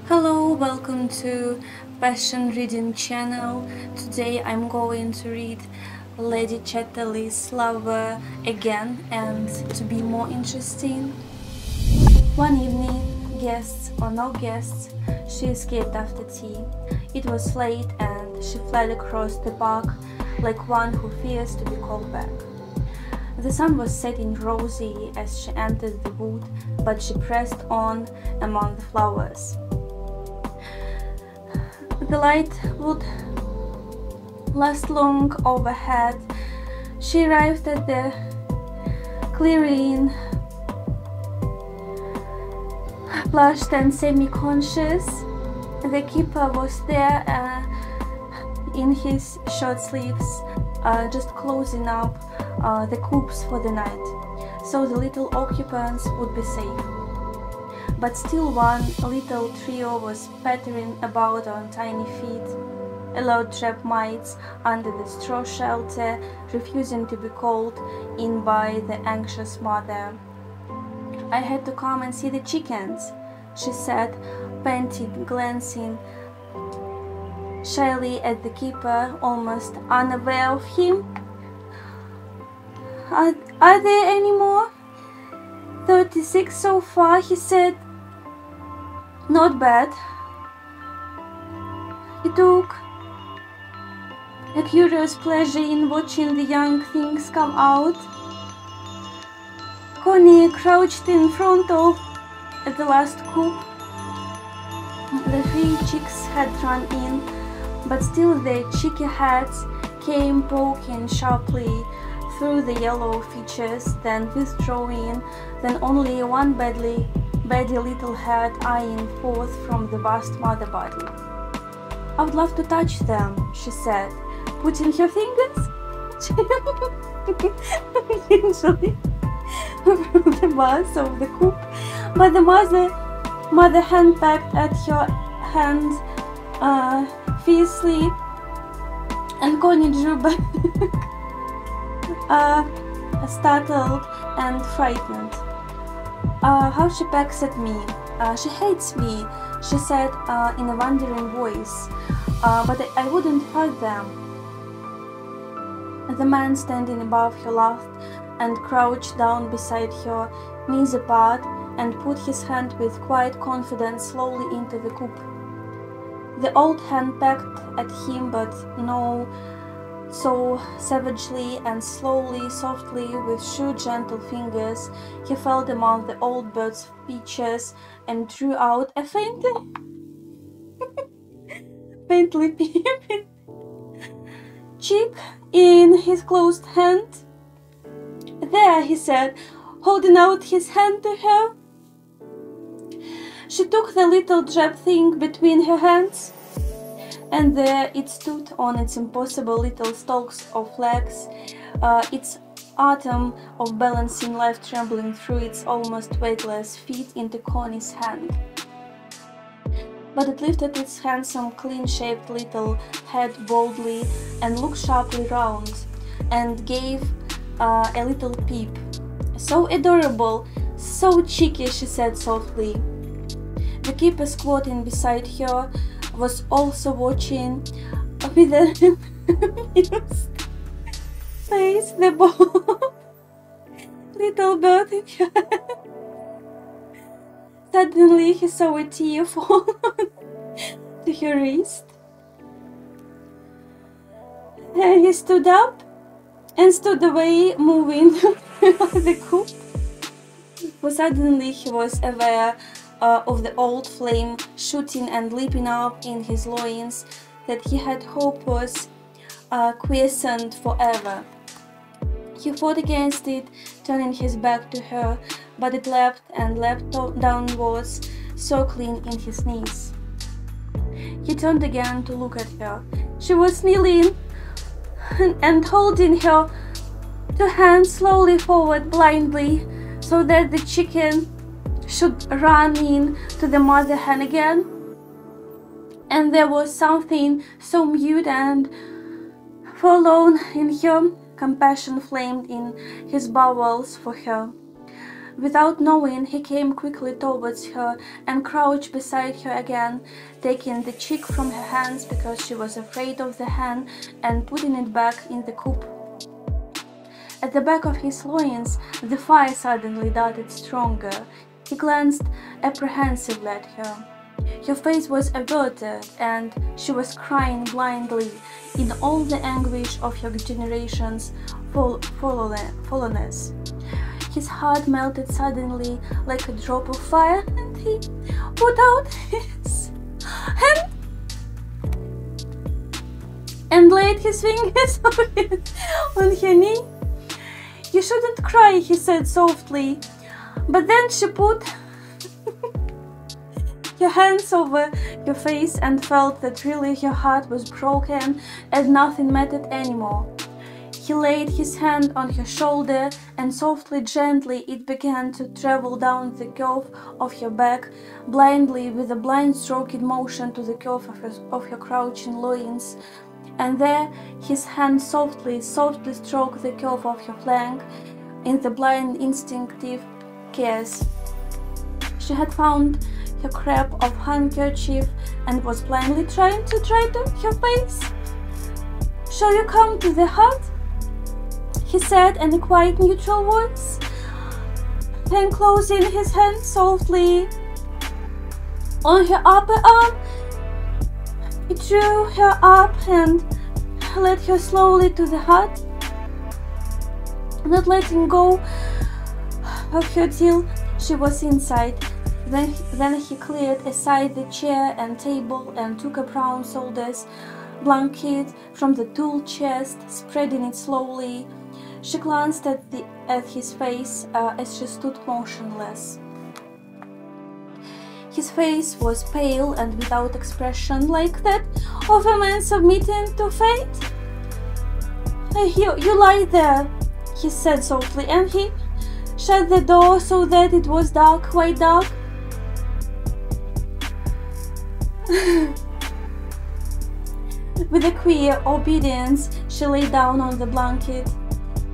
Hello, welcome to Passion Reading channel. Today I'm going to read Lady Chatterley's Lover again, and to be more interesting. One evening, guests or no guests, she escaped after tea. It was late and she fled across the park like one who fears to be called back. The sun was setting rosy as she entered the wood, but she pressed on among the flowers. The light would last long overhead. She arrived at the clearing, flushed and semi-conscious. The keeper was there in his short sleeves, just closing up the coops for the night, so the little occupants would be safe. But still one little trio was pattering about on tiny feet, allowed trap mites under the straw shelter, refusing to be called in by the anxious mother. "I had to come and see the chickens," she said, panting, glancing shyly at the keeper, almost unaware of him. Are there any more?" 36 so far," he said. "Not bad." He took a curious pleasure in watching the young things come out. Connie crouched in front of the last coop. The 3 chicks had run in, but still their cheeky heads came poking sharply through the yellow features, then withdrawing, then only one baddy little head eyeing forth from the vast mother body. "I would love to touch them," she said, putting her fingers gingerly through the bars of the coop, but the mother hand pecked at her hand fiercely, and Connie drew back, startled and frightened. How she pecks at me. She hates me," she said in a wondering voice, "but I wouldn't hurt them." The man standing above her laughed and crouched down beside her, knees apart, and put his hand with quiet confidence slowly into the coop. The old hand pecked at him, but no, so savagely and slowly, softly, with sure gentle fingers, he felt among the old bird's features and drew out a faintly peeping cheek in his closed hand. "There," he said, holding out his hand to her. She took the little drab thing between her hands, and there it stood on its impossible little stalks of legs, its atom of balancing life trembling through its almost weightless feet into Connie's hand. But it lifted its handsome, clean-shaped little head boldly and looked sharply round, and gave a little peep. "So adorable, so cheeky," she said softly. The keeper squatting beside her was also watching with an amused face the little bird in her hand. Suddenly he saw a tear fall to her wrist. He stood up and stood away, moving the coop. For suddenly he was aware of the old flame shooting and leaping up in his loins that he had hoped was quiescent forever. He fought against it, turning his back to her, but it leapt and leapt downwards, circling in his knees. He turned again to look at her. She was kneeling and holding her 2 hands slowly forward blindly, so that the chicken should run in to the mother hen again. And there was something so mute and forlorn in her. Compassion flamed in his bowels for her. Without knowing, he came quickly towards her and crouched beside her again, taking the chick from her hands because she was afraid of the hen and putting it back in the coop. At the back of his loins, the fire suddenly darted stronger. He glanced apprehensively at her. Her face was averted, and she was crying blindly in all the anguish of her generation's fallenness. His heart melted suddenly like a drop of fire, and he put out his hand and laid his fingers on her knee. "You shouldn't cry," he said softly. But then she put her hands over her face and felt that really her heart was broken and nothing mattered anymore. He laid his hand on her shoulder, and softly, gently, it began to travel down the curve of her back, blindly, with a blind stroking motion to the curve of her crouching loins. And there his hand softly stroked the curve of her flank in the blind, instinctive kiss. She had found her crepe of handkerchief and was blindly trying to dry her face. "Shall you come to the hut?" he said in a quiet, neutral voice. Then, closing his hand softly on her upper arm, he drew her up and led her slowly to the hut, not letting go of her till she was inside. Then he cleared aside the chair and table and took a brown soldier's blanket from the tool chest, spreading it slowly. She glanced at his face as she stood motionless. His face was pale and without expression, like that of a man submitting to fate. You lie there," he said softly, and he shut the door so that it was dark, quite dark. With a queer obedience, she lay down on the blanket.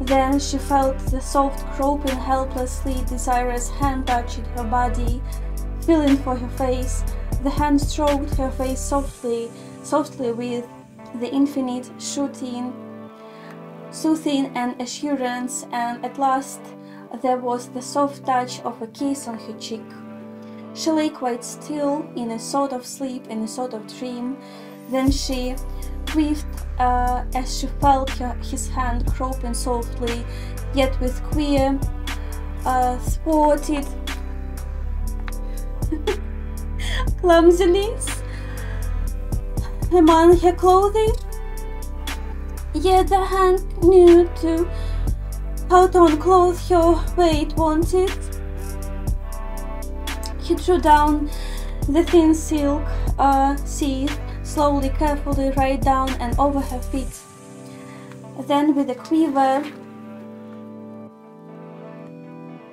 Then she felt the soft, groping, helplessly desirous hand touching her body, feeling for her face. The hand stroked her face softly with the infinite soothing and assurance, and at last there was the soft touch of a kiss on her cheek. She lay quite still, in a sort of sleep, in a sort of dream. Then she breathed as she felt his hand groping softly, yet with queer, thwarted clumsiness among her clothing. Yet the hand knew how to unclothe her weight wanted. He drew down the thin silk sheath slowly, carefully, right down and over her feet. Then, with a quiver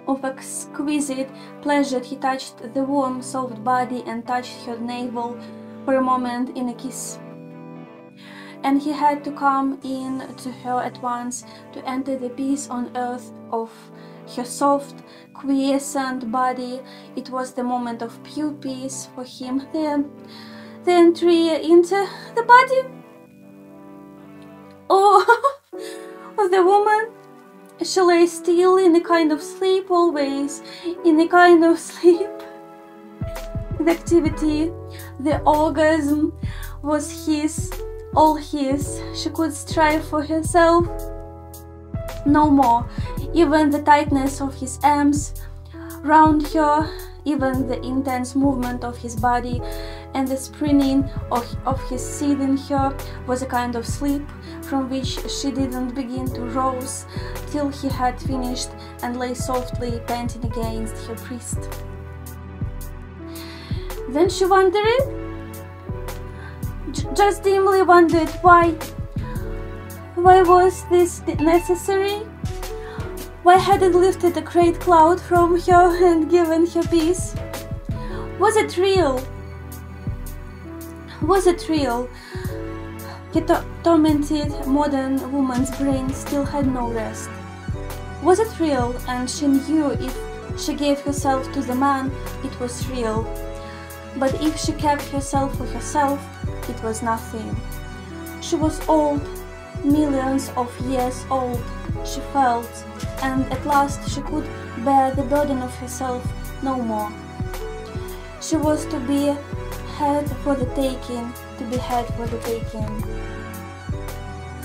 of exquisite pleasure, he touched the warm, soft body and touched her navel for a moment in a kiss. And he had to come in to her at once to enter the peace on earth of her soft, quiescent body. It was the moment of pure peace for him. The entry into the body of the woman. She lay still in a kind of sleep, always in a kind of sleep. The activity, the orgasm was his, all his. She could strive for herself no more. Even the tightness of his arms round her, even the intense movement of his body and the springing of his seething her was a kind of sleep from which she didn't begin to rouse till he had finished and lay softly panting against her breast. Then she wondered, just dimly wondered, why was this necessary? Why had it lifted a great cloud from her and given her peace? Was it real? Was it real? Her tormented modern woman's brain still had no rest. Was it real? And she knew if she gave herself to the man, it was real. But if she kept herself for herself, it was nothing. She was old, millions of years old, she felt, and at last she could bear the burden of herself no more. She was to be had for the taking, to be had for the taking.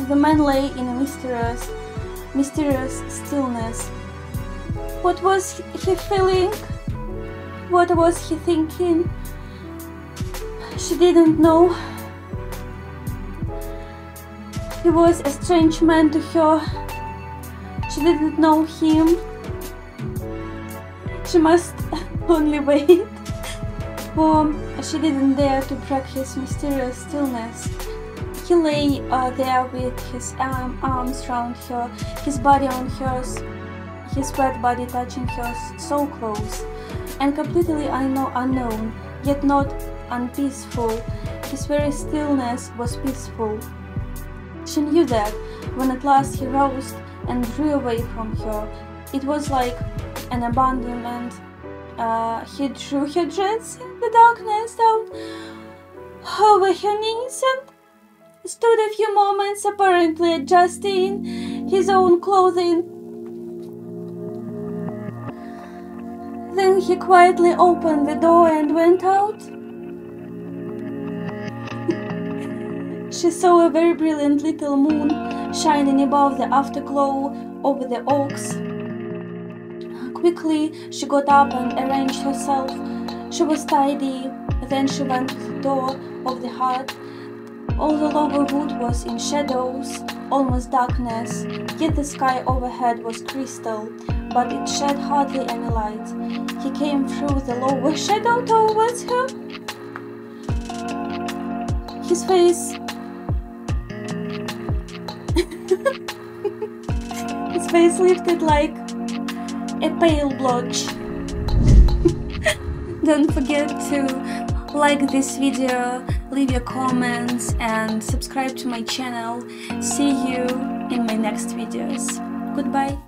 The man lay in a mysterious stillness. What was he feeling? What was he thinking? She didn't know. He was a strange man to her. She didn't know him. She must only wait, for she didn't dare to break his mysterious stillness. He lay there with his arms round her, his body on hers, his wet body touching hers so close, and completely unknown, yet not unpeaceful. His very stillness was peaceful. She knew that when at last he rose and drew away from her, it was like an abandonment. He drew her dress in the darkness down over her knees and stood a few moments apparently adjusting his own clothing. Then he quietly opened the door and went out. She saw a very brilliant little moon shining above the afterglow over the oaks. Quickly she got up and arranged herself. She was tidy. Then she went to the door of the hut. All the lower wood was in shadows, almost darkness, yet the sky overhead was crystal, but it shed hardly any light. He came through the lower shadow towards her. His face his face lifted like a pale blotch. Don't forget to like this video, leave your comments and subscribe to my channel. See you in my next videos. Goodbye.